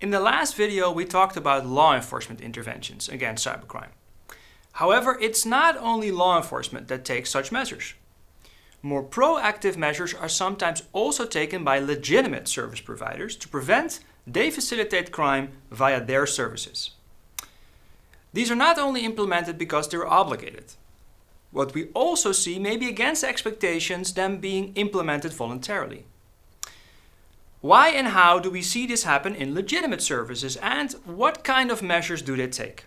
In the last video, we talked about law enforcement interventions against cybercrime. However, it's not only law enforcement that takes such measures. More proactive measures are sometimes also taken by legitimate service providers to prevent they facilitate crime via their services. These are not only implemented because they're obligated. What we also see may be against expectations them being implemented voluntarily. Why and how do we see this happen in legitimate services, and what kind of measures do they take?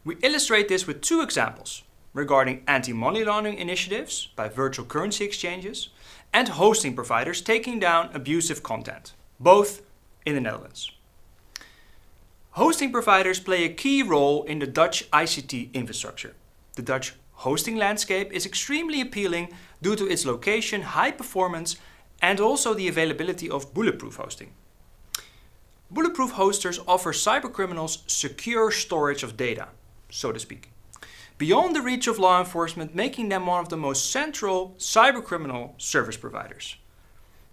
We illustrate this with two examples regarding anti-money laundering initiatives by virtual currency exchanges and hosting providers taking down abusive content, both in the Netherlands. Hosting providers play a key role in the Dutch ICT infrastructure. The Dutch hosting landscape is extremely appealing due to its location, high performance, and also the availability of bulletproof hosting. Bulletproof hosters offer cybercriminals secure storage of data, so to speak, beyond the reach of law enforcement, making them one of the most central cybercriminal service providers.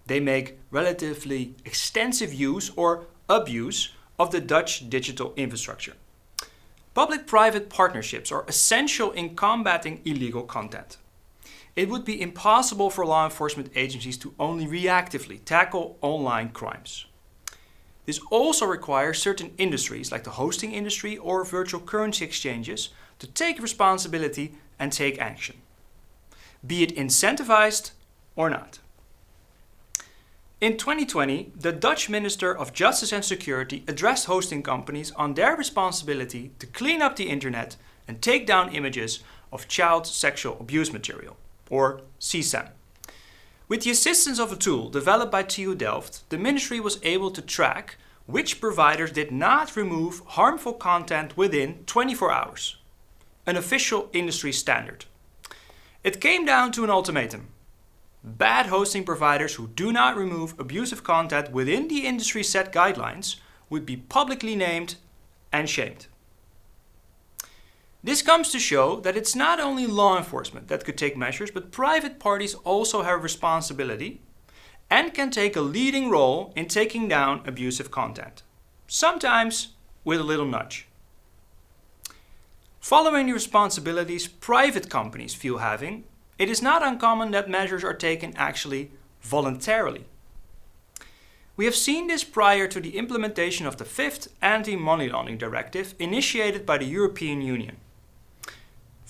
They make relatively extensive use or abuse of the Dutch digital infrastructure. Public-private partnerships are essential in combating illegal content. It would be impossible for law enforcement agencies to only reactively tackle online crimes. This also requires certain industries like the hosting industry or virtual currency exchanges to take responsibility and take action, be it incentivized or not. In 2020, the Dutch Minister of Justice and Security addressed hosting companies on their responsibility to clean up the internet and take down images of child sexual abuse material, or CSAM. With the assistance of a tool developed by TU Delft, the ministry was able to track which providers did not remove harmful content within 24 hours, an official industry standard. It came down to an ultimatum. Bad hosting providers who do not remove abusive content within the industry set guidelines would be publicly named and shamed. This comes to show that it's not only law enforcement that could take measures, but private parties also have responsibility and can take a leading role in taking down abusive content, sometimes with a little nudge. Following the responsibilities private companies feel having, it is not uncommon that measures are taken actually voluntarily. We have seen this prior to the implementation of the 5th Anti-Money Laundering Directive initiated by the European Union.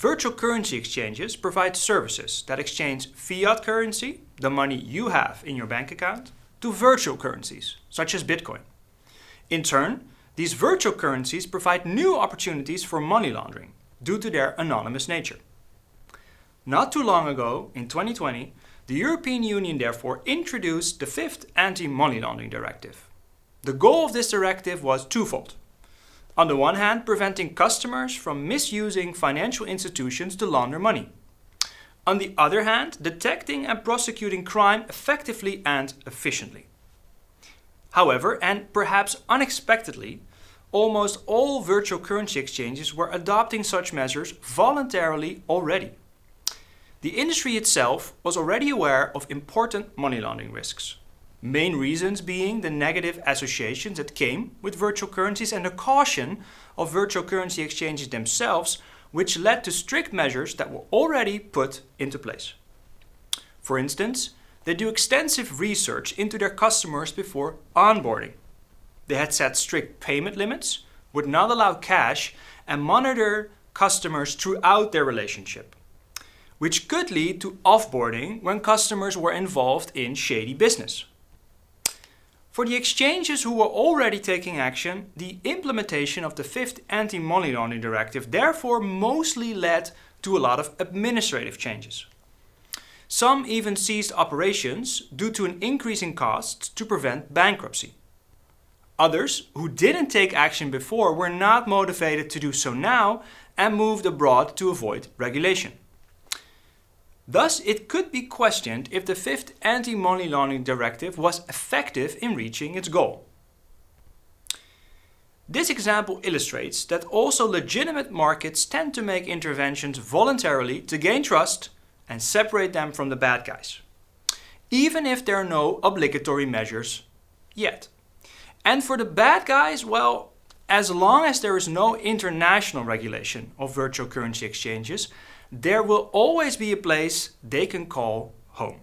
Virtual currency exchanges provide services that exchange fiat currency, the money you have in your bank account, to virtual currencies, such as Bitcoin. In turn, these virtual currencies provide new opportunities for money laundering due to their anonymous nature. Not too long ago, in 2020, the European Union therefore introduced the 5th Anti-Money Laundering Directive. The goal of this directive was twofold. On the one hand, preventing customers from misusing financial institutions to launder money. On the other hand, detecting and prosecuting crime effectively and efficiently. However, and perhaps unexpectedly, almost all virtual currency exchanges were adopting such measures voluntarily already. The industry itself was already aware of important money laundering risks. Main reasons being the negative associations that came with virtual currencies and the caution of virtual currency exchanges themselves, which led to strict measures that were already put into place. For instance, they do extensive research into their customers before onboarding. They had set strict payment limits, would not allow cash, and monitor customers throughout their relationship, which could lead to offboarding when customers were involved in shady business. For the exchanges who were already taking action, the implementation of the 5th Anti-Money Laundering Directive therefore mostly led to a lot of administrative changes. Some even ceased operations due to an increase in costs to prevent bankruptcy. Others, who didn't take action before, were not motivated to do so now and moved abroad to avoid regulation. Thus, it could be questioned if the 5th Anti-Money Laundering Directive was effective in reaching its goal. This example illustrates that also legitimate markets tend to make interventions voluntarily to gain trust and separate them from the bad guys, even if there are no obligatory measures yet. And for the bad guys, well, as long as there is no international regulation of virtual currency exchanges, there will always be a place they can call home.